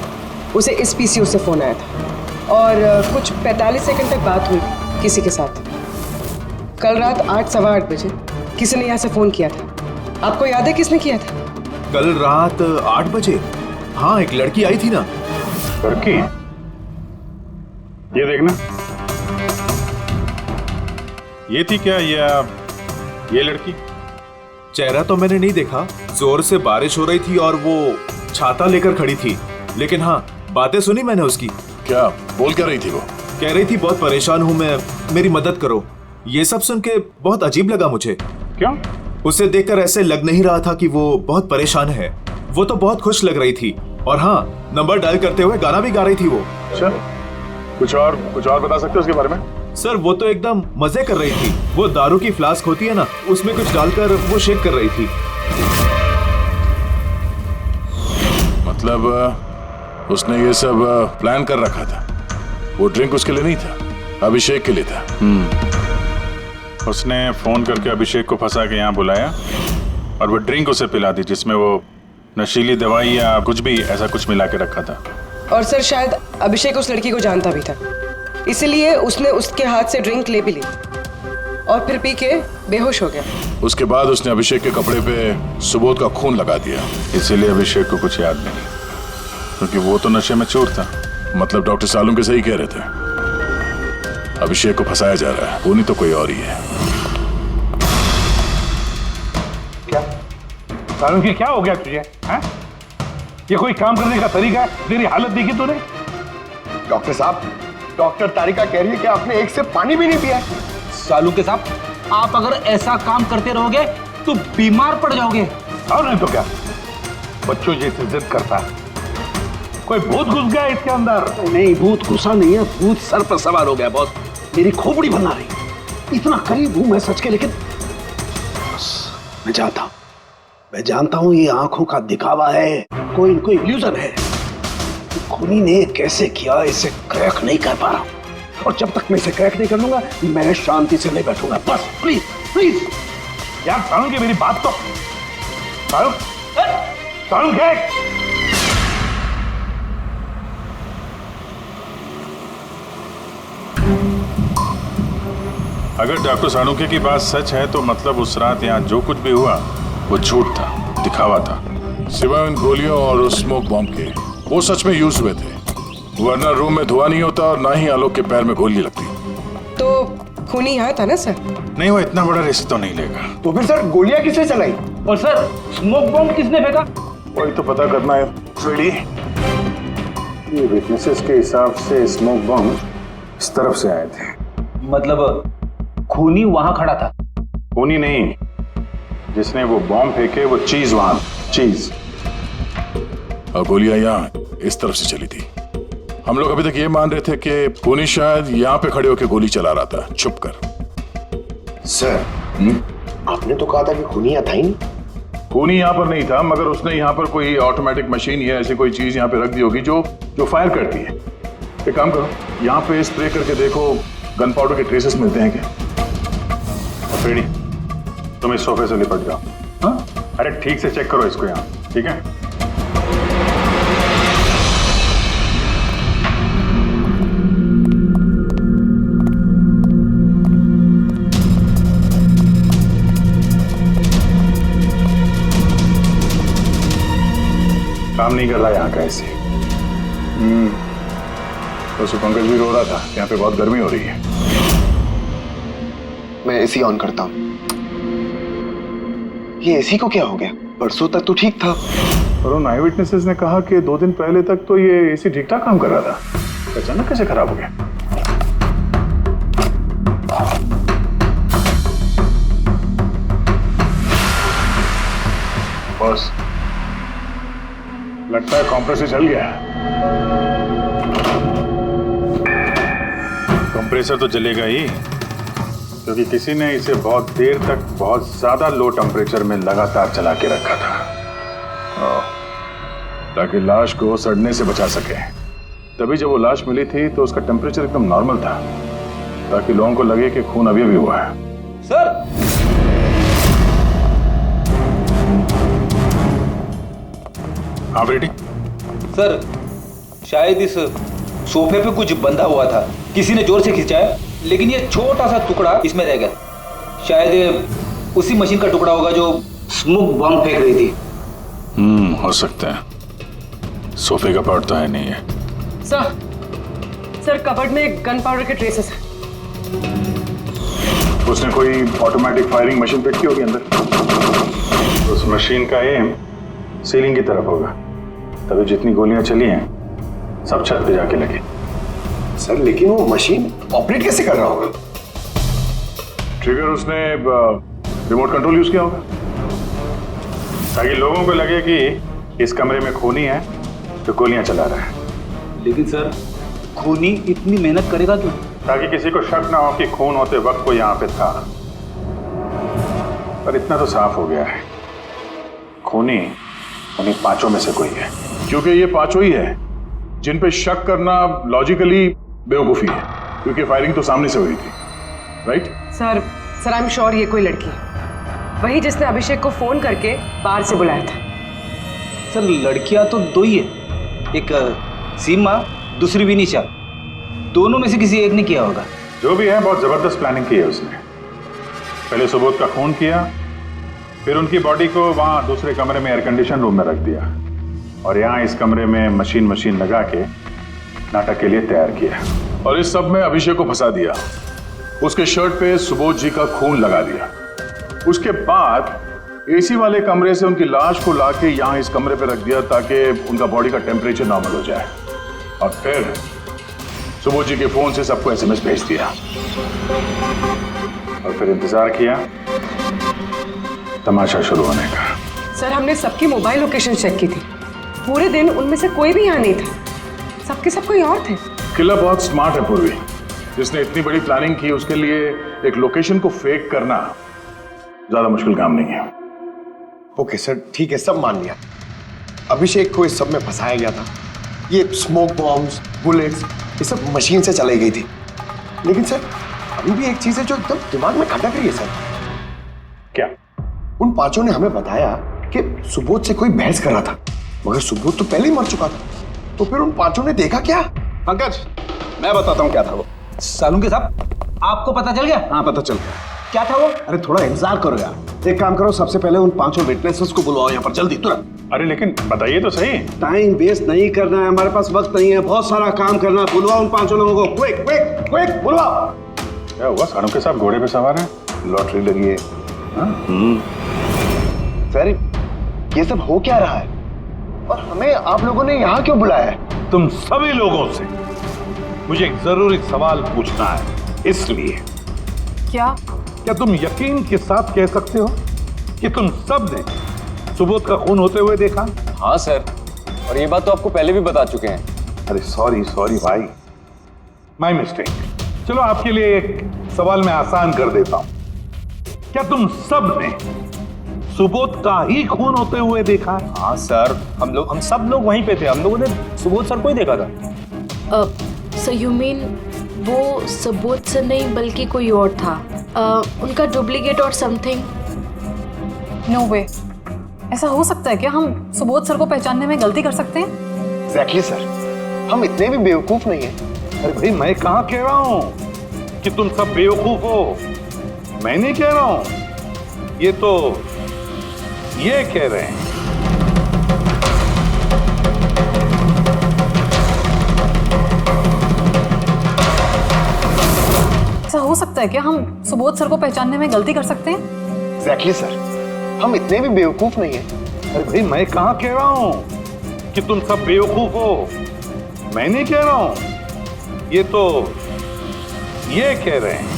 उसे इस पीसीओ से फोन आया था। और कुछ 45 सेकंड तक बात हुई किसी के साथ। कल रात 8 सवा 8 बजे किसी ने यहाँ से फोन किया था। आपको याद है किसने किया था? कल रात 8 बजे? हाँ, एक लड़की आई थी ना। लड़की? ये देखना, ये थी क्या ये लड़की? चेहरा तो मैंने नहीं देखा, जोर से बारिश हो रही थी और वो छाता लेकर खड़ी थी, लेकिन हाँ बातें सुनी मैंने उसकी। क्या बोल क्या रही थी वो? कह रही थी बहुत परेशान हूँ मैं, मेरी मदद करो। ये सब सुन के बहुत अजीब लगा मुझे। क्यों? उसे देखकर ऐसे लग नहीं रहा था कि वो बहुत परेशान है। वो तो बहुत खुश लग रही थी और हाँ, नंबर डायल करते हुए गाना भी गा रही थी वो। अच्छा, कुछ और बता सकते हो उसके बारे में? सर वो तो एकदम मजे कर रही थी। वो दारू की फ्लास्क होती है ना, उसमें कुछ डालकर वो शेक कर रही थी। मतलब उसने ये सब प्लान कर रखा था। वो ड्रिंक उसके लिए नहीं था, अभिषेक के लिए था। उसने फोन करके अभिषेक को फंसा के यहाँ बुलाया और वो ड्रिंक उसे पिला दी जिसमें वो नशीली दवाई या कुछ भी ऐसा कुछ मिला के रखा था। और सर शायद अभिषेक उस लड़की को जानता भी था, इसलिए उसने उसके हाथ से ड्रिंक ले भी ली और फिर पी के बेहोश हो गया। उसके बाद उसने अभिषेक के कपड़े पे सुबोध का खून लगा दिया, इसीलिए अभिषेक को कुछ याद नहीं, क्योंकि वो तो नशे में चूर था। मतलब डॉक्टर सालुंके सही कह रहे थे, अभिषेक को फंसाया जा रहा है, वो नहीं तो कोई और ही है। क्या सालुंके, क्या हो गया तुझे? हैं? ये कोई काम करने का तरीका है? तेरी हालत देखी तूने? डॉक्टर साहब, डॉक्टर तारिका कह रही है कि आपने एक से पानी भी नहीं पिया। सालुंके साहब, आप अगर ऐसा काम करते रहोगे तो बीमार पड़ जाओगे। और नहीं तो क्या, बच्चों जैसे जिद करता है। कोई भूत घुस गया इसके अंदर? नहीं, भूत घुसा नहीं है, भूत सर पर सवार हो गया बॉस। मेरी खोपड़ी बना रही। इतना करीब हूं मैं सच के, लेकिन मैं जानता हूं ये आंखों का दिखावा है, कोई इनको इल्यूजन है। खूनी ने कैसे किया इसे क्रैक नहीं कर पा रहा, और जब तक मैं इसे क्रैक नहीं कर लूंगा मैं शांति से नहीं बैठूंगा। बस प्लीज प्लीज यार सालुंके, मेरी बात तो सालुंके। अगर डॉक्टर सालुंके की बात सच है तो मतलब उस रात यहाँ जो कुछ भी हुआ वो झूठ था, दिखावा था। सिवाय उन गोलियों और उस स्मोक बॉम्ब के, वो सच में यूज हुए थे, वरना रूम में धुआं नहीं होता और ना ही आलोक के पैर में गोली लगती। तो खूनी यहाँ था ना सर? नहीं, वो इतना बड़ा रिस्क तो नहीं लेगा। तो फिर सर गोलियां किसने चलाई? और सर स्मोक बॉम्ब किसने फेंका? वही तो पता करना है फ्रेडी। ये विटनेसेस के हिसाब से स्मोक बॉम्ब इस तरफ से आए थे। मतलब खूनी वहां खड़ा था? खूनी नहीं, जिसने वो बॉम्ब फेंके वो चीज वहां, चीज, और गोलियां यहाँ इस तरफ से चली थी। हम लोग अभी तक ये मान रहे थे कि खूनी शायद यहाँ पे खड़े होकर गोली चला रहा था छुप कर। सर आपने तो कहा था कि खूनी यहाँ था ही नहीं। खूनी यहाँ पर नहीं था, मगर उसने यहाँ पर कोई ऑटोमेटिक मशीन या ऐसी कोई चीज यहाँ पे रख दी होगी जो फायर करती है। एक काम करो, यहाँ पे स्प्रे करके देखो गन पाउडर के ट्रेसेस मिलते हैं क्या। और फ्रेडी, तुम इस सोफे से लिपट जाओ। हाँ, अरे ठीक से चेक करो इसको यहाँ, ठीक है? काम नहीं कर रहा यहाँ का ऐसे। तो सुपंकज भी रो रहा था, यहाँ पे बहुत गर्मी हो रही है। मैं एसी ऑन करता हूँ। ये एसी को क्या हो गया? परसों तक तो ठीक था। और उन आई विटनेसेस ने कहा कि 2 दिन पहले तक तो ये एसी ठीक ठाक काम कर रहा था, अचानक कैसे खराब हो गया? बॉस, लगता है कंप्रेसर चल गया। कंप्रेसर तो जलेगा ही, क्योंकि किसी ने इसे बहुत देर तक बहुत ज्यादा लो टेम्परेचर में लगातार चला के रखा था, ताकि लाश को सड़ने से बचा सके। तभी जब वो लाश मिली थी तो उसका टेम्परेचर एकदम नॉर्मल था, ताकि लोगों को लगे कि खून अभी भी हुआ है। सर, हाँ बेटी। सर शायद इस सोफे पे कुछ बंधा हुआ था, किसी ने जोर से खिंचाया, लेकिन ये छोटा सा टुकड़ा इसमें रह गया। शायद ये उसी मशीन का टुकड़ा होगा जो स्मोक बम फेंक रही थी। हो सकता है। सोफे का पार्ट तो है नहीं है। सर कबर्ड में गन पाउडर के ट्रेसेस हैं। उसने कोई ऑटोमेटिक फायरिंग मशीन फिट की होगी अंदर। उस मशीन का एम सीलिंग की तरफ होगा, तभी जितनी गोलियां चली हैं सब छत पे जाके लगी। सर लेकिन वो मशीन ऑपरेट कैसे कर रहा होगा? ट्रिगर उसने रिमोट कंट्रोल यूज किया होगा ताकि लोगों को लगे कि इस कमरे में खूनी है तो गोलियां चला रहा है। लेकिन सर खूनी इतनी मेहनत करेगा क्यों? ताकि किसी को शक ना हो कि खून होते वक्त कोई यहाँ पे था। पर इतना तो साफ हो गया है, खूनी उन्हीं पांचों में से कोई है, क्योंकि ये पांचों ही है जिन पे शक करना लॉजिकली बेवकूफी है, क्योंकि फायरिंग तो सामने से हुई थी। Right sir I am sure ये कोई लड़की है, वही जिसने अभिषेक को फोन करके बाहर से बुलाया था। सर लड़कियां तो दो ही है, एक सीमा, दूसरी विनीशा। दोनों में से किसी एक ने किया होगा। जो भी है बहुत जबरदस्त प्लानिंग की है उसने। पहले सुबोध का खून किया, फिर उनकी बॉडी को वहां दूसरे कमरे में एयर कंडीशन रूम में रख दिया, और यहाँ इस कमरे में मशीन लगा के नाटक के लिए तैयार किया, और इस सब में अभिषेक को फंसा दिया। उसके शर्ट पे सुबोध जी का खून लगा दिया। उसके बाद एसी वाले कमरे से उनकी लाश को लाके यहाँ इस कमरे पे रख दिया ताकि उनका बॉडी का टेम्परेचर नॉर्मल हो जाए, और फिर सुबोध जी के फोन से सबको एसएमएस भेज दिया, और फिर इंतजार किया तमाशा शुरू होने का। सर हमने सबकी मोबाइल लोकेशन चेक की थी, पूरे दिन उनमें से कोई भी यहाँ नहीं था, सबके सब कोई और थे। किलर बहुत स्मार्ट है पूर्वी, जिसने इतनी बड़ी प्लानिंग की उसके लिए एक लोकेशन को फेक करना ज्यादा मुश्किल काम नहीं है। ओके सर ठीक है, सब मान लिया। अभिषेक को इस सब में फंसाया गया था। ये स्मोक बॉम्ब्स, बुलेट्स, ये सब मशीन से चलाई गई थी। लेकिन सर अभी भी एक चीज है जो एकदम दिमाग में खटक रही है सर। क्या? उन पांचों ने हमें बताया कि सुबोध से कोई बहस कर रहा था, मगर सुबोध तो पहले ही मर चुका था। तो फिर उन पांचों ने देखा क्या? पंकज मैं बताता हूँ क्या था वो। सालुंके साहब आपको पता चल गया? हाँ पता चल गया। क्या था वो? अरे थोड़ा इंतजार करो यार। एक काम करो, सबसे पहले उन पांचों विटनेसेस को बुलवाओ यहाँ पर जल्दी, तुरंत। अरे लेकिन बताइए तो सही। टाइम वेस्ट नहीं करना है, हमारे पास वक्त नहीं है, बहुत सारा काम करना है। बुलवाओ उन पांचों लोगों को, क्विक क्विक क्विक बुलवाओ। क्या हुआ? सालों के साथ घोड़े पे सवार है, लॉटरी लगी है। सर ये सब हो क्या रहा है और हमें आप लोगों ने यहाँ क्यों बुलाया है? तुम सभी लोगों से मुझे एक जरूरी सवाल पूछना है, इसलिए। क्या तुम यकीन के साथ कह सकते हो कि तुम सब ने सुबोध का खून होते हुए देखा? हाँ सर, और ये बात तो आपको पहले भी बता चुके हैं। अरे सॉरी भाई, माय मिस्टेक। चलो आपके लिए एक सवाल मैं आसान कर देता हूं। क्या तुम सब ने सुबोध का ही खून होते हुए देखा है? हाँ सर, हम सब लोग वहीं पे थे। हम लोगों ने सुबोध सर को ही देखा था। सो यू मीन वो सुबोध सर नहीं बल्कि कोई और था, उनका डुप्लीकेट और समथिंग? नो वे, ऐसा हो सकता है क्या? हम सुबोध सर को पहचानने में गलती कर सकते हैं? एग्जैक्टली सर, हम इतने भी बेवकूफ नहीं हैं। अरे भाई मैं कहाँ कह रहा हूं कि तुम सब बेवकूफ हो, मैं नहीं कह रहा हूं, ये तो ये कह रहे हैं। ऐसा हो सकता है क्या? हम सुबोध सर को पहचानने में गलती कर सकते हैं? एग्जैक्टली सर, हम इतने भी बेवकूफ नहीं हैं। अरे भाई मैं कहाँ कह रहा हूं कि तुम सब बेवकूफ हो, मैं नहीं कह रहा हूं, ये तो ये कह रहे हैं।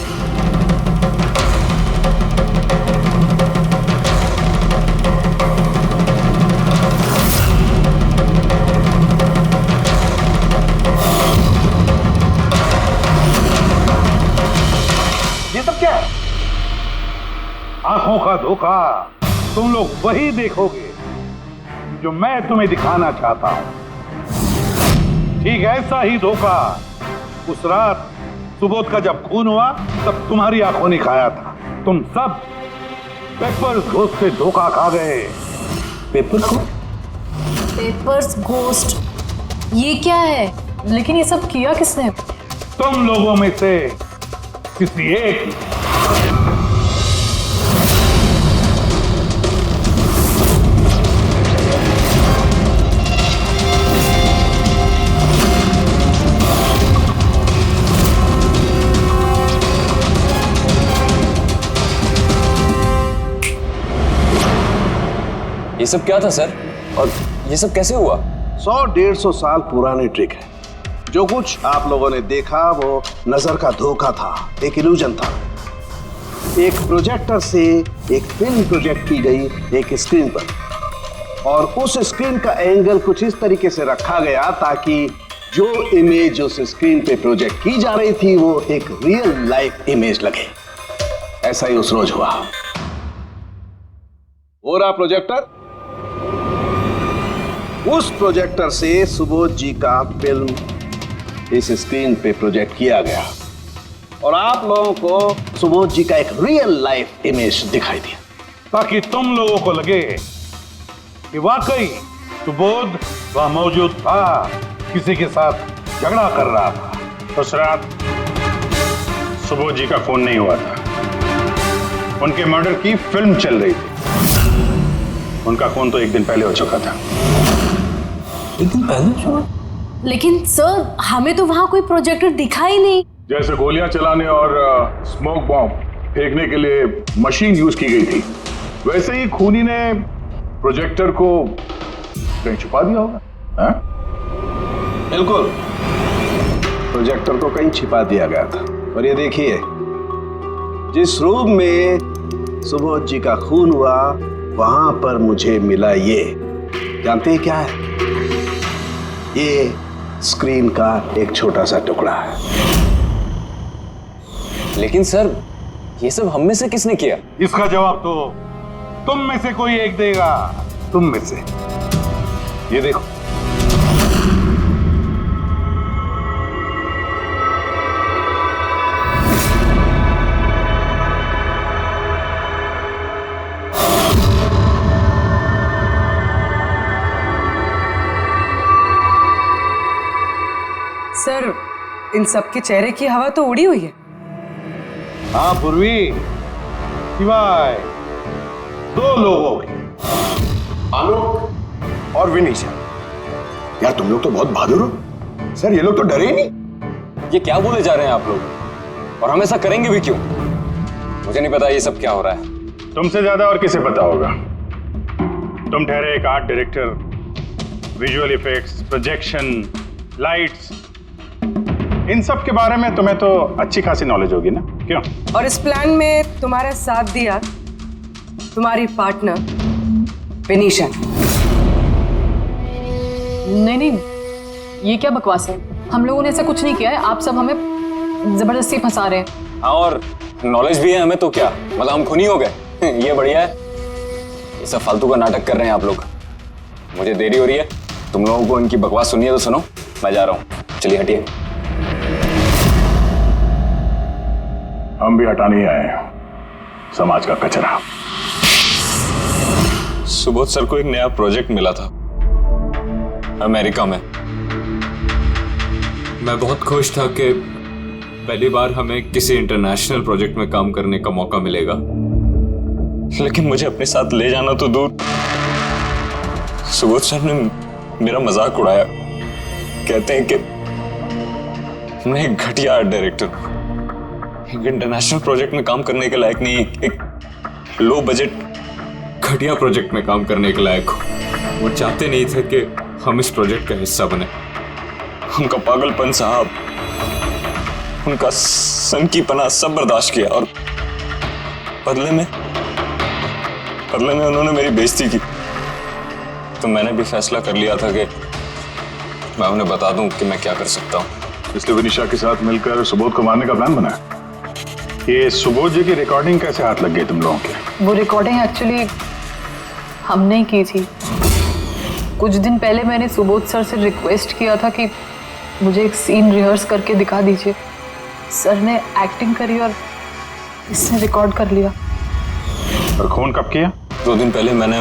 ये सब क्या है? आंखों का धोखा। तुम लोग वही देखोगे जो मैं तुम्हें दिखाना चाहता हूं। ठीक ऐसा ही धोखा उस रात सुबोध का जब खून हुआ तब तुम्हारी आंखों ने खाया था। तुम सब पेपर्स घोस्ट से धोखा खा गए। Papers ghost? ये क्या है? लेकिन ये सब किया किसने? तुम लोगों में से किसी एक ने। ये सब क्या था सर? और ये सब कैसे हुआ? 100-150 साल पुरानी ट्रिक है। जो कुछ आप लोगों ने देखा वो नजर का धोखा था, एक इल्यूजन था। एक प्रोजेक्टर से एक फिल्म प्रोजेक्ट की गई एक स्क्रीन पर, और उस स्क्रीन का एंगल कुछ इस तरीके से रखा गया ताकि जो इमेज उस स्क्रीन पे प्रोजेक्ट की जा रही थी वो एक रियल लाइफ इमेज लगे। ऐसा ही उस रोज हुआ। हो रहा प्रोजेक्टर, उस प्रोजेक्टर से सुबोध जी का फिल्म इस स्क्रीन पे प्रोजेक्ट किया गया और आप लोगों को सुबोध जी का एक रियल लाइफ इमेज दिखाई दिया, ताकि तुम लोगों को लगे कि वाकई सुबोध वहां मौजूद था, किसी के साथ झगड़ा कर रहा था। उस रात सुबोध जी का फोन नहीं हुआ था, उनके मर्डर की फिल्म चल रही थी। उनका फोन तो एक दिन पहले हो चुका था। एक दिन पहले? लेकिन सर हमें तो वहां कोई प्रोजेक्टर दिखा ही नहीं। जैसे गोलियां चलाने और स्मोक बॉम्ब फेंकने के लिए मशीन यूज की गई थी, वैसे ही खूनी ने प्रोजेक्टर को कहीं छुपा दिया होगा। हाँ? बिल्कुल, प्रोजेक्टर को कहीं छिपा दिया गया था। और ये देखिए, जिस रूम में सुबोध जी का खून हुआ वहां पर मुझे मिला ये, जानते हैं क्या है? ये स्क्रीन का एक छोटा सा टुकड़ा है। लेकिन सर ये सब हम में से किसने किया? इसका जवाब तो तुम में से कोई एक देगा। तुम में से। ये देखो, सर इन सबके चेहरे की हवा तो उड़ी हुई है। हाँ पूर्वी, सिवाय 2 लोगों की, आलोक और विनीशा। यार तुम लोग तो बहुत बहादुर हो। सर ये लोग तो डरे ही नहीं। ये क्या बोले जा रहे हैं आप लोग? और हम ऐसा करेंगे भी क्यों? मुझे नहीं पता ये सब क्या हो रहा है। तुमसे ज्यादा और किसे पता होगा? तुम ठहरे एक art director, visual effects, projection, lights, इन सब के बारे में तुम्हें तो अच्छी खासी नॉलेज होगी ना, क्यों? और इस प्लान में तुम्हारा साथ दिया तुम्हारी पार्टनर विनीशा। नहीं नहीं, ये क्या बकवास है? हम लोगों ने ऐसा कुछ नहीं किया है। आप सब हमें जबरदस्ती फंसा रहे हैं। हाँ, और नॉलेज भी है हमें तो क्या, मतलब हम खूनी हो गए? ये बढ़िया है। ये सब फालतू का नाटक कर रहे हैं आप लोग। मुझे देरी हो रही है, तुम लोगों को इनकी बकवास सुनिए तो सुनो, मैं जा रहा हूँ। चलिए हटिए। हम भी हटाने ही आए हैं समाज का कचरा। सुबोध सर को एक नया प्रोजेक्ट मिला था अमेरिका में। मैं बहुत खुश था कि पहली बार हमें किसी इंटरनेशनल प्रोजेक्ट में काम करने का मौका मिलेगा। लेकिन मुझे अपने साथ ले जाना तो दूर, सुबोध सर ने मेरा मजाक उड़ाया। कहते हैं कि मैं एक घटिया आर्ट डायरेक्टर, एक इंटरनेशनल प्रोजेक्ट में काम करने के लायक नहीं, एक लो बजट घटिया प्रोजेक्ट में काम करने के लायक हो। वो चाहते नहीं थे कि हम इस प्रोजेक्ट का हिस्सा बने। उनका पागलपन साहब, उनका सनकीपना सब बर्दाश्त किया, और बदले में उन्होंने मेरी बेइज्जती की। तो मैंने भी फैसला कर लिया था कि मैं उन्हें बता दूं कि मैं क्या कर सकता हूं। इसलिए विनीशा के साथ मिलकर सुबोध को मारने का प्लान बनाया। ये सुबोध जी की रिकॉर्डिंग कैसे हाथ लग गई तुम लोगों के? वो रिकॉर्डिंग एक्चुअली हमने की थी। कुछ दिन पहले मैंने सुबोध सर से रिक्वेस्ट किया था कि मुझे एक सीन रिहर्स करके दिखा दीजिए। सर ने एक्टिंग करी और इसने रिकॉर्ड कर लिया। और खून कब किया? 2 दिन पहले मैंने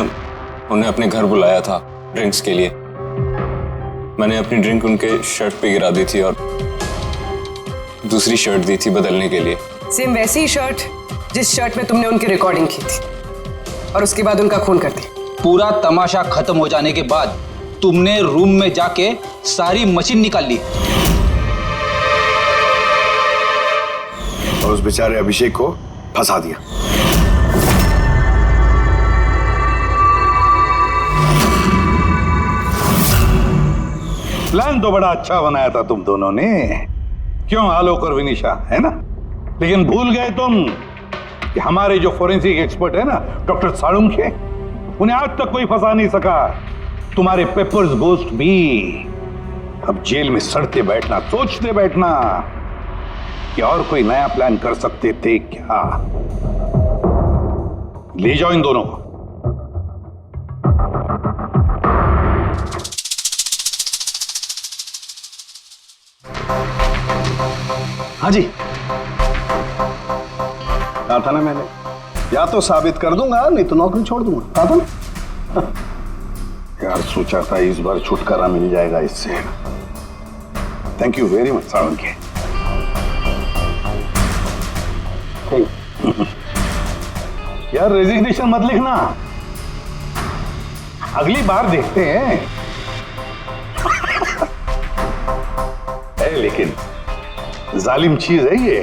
उन्हें अपने घर बुलाया था ड्रिंक्स के लिए। मैंने अपनी ड्रिंक उनके शर्ट पे गिरा दी थी और दूसरी शर्ट दी थी बदलने के लिए। सेम वैसी ही शर्ट जिस शर्ट में तुमने उनकी रिकॉर्डिंग की थी और उसके बाद उनका खून कर दिया। पूरा तमाशा खत्म हो जाने के बाद तुमने रूम में जाके सारी मशीन निकाल ली और उस बेचारे अभिषेक को फंसा दिया। प्लान तो बड़ा अच्छा बनाया था तुम दोनों ने, क्यों आलोक और विनिशा, है ना? लेकिन भूल गए तुम कि हमारे जो फोरेंसिक एक्सपर्ट है ना, डॉक्टर साळुंखे, उन्हें आज तक कोई फंसा नहीं सका। तुम्हारे पेपर्स घोस्ट भी अब जेल में सड़ते बैठना, सोचते बैठना कि और कोई नया प्लान कर सकते थे क्या। ले जाओ इन दोनों को। हाँ जी, कहा था ना मैंने, या तो साबित कर दूंगा नहीं तो नौकरी छोड़ दूंगा, कहा था ना। यार सोचा था इस बार छुटकारा मिल जाएगा इससे। Thank you very much Salunkhe. यार रेजिग्नेशन मत लिखना, अगली बार देखते हैं। लेकिन जालिम चीज है ये।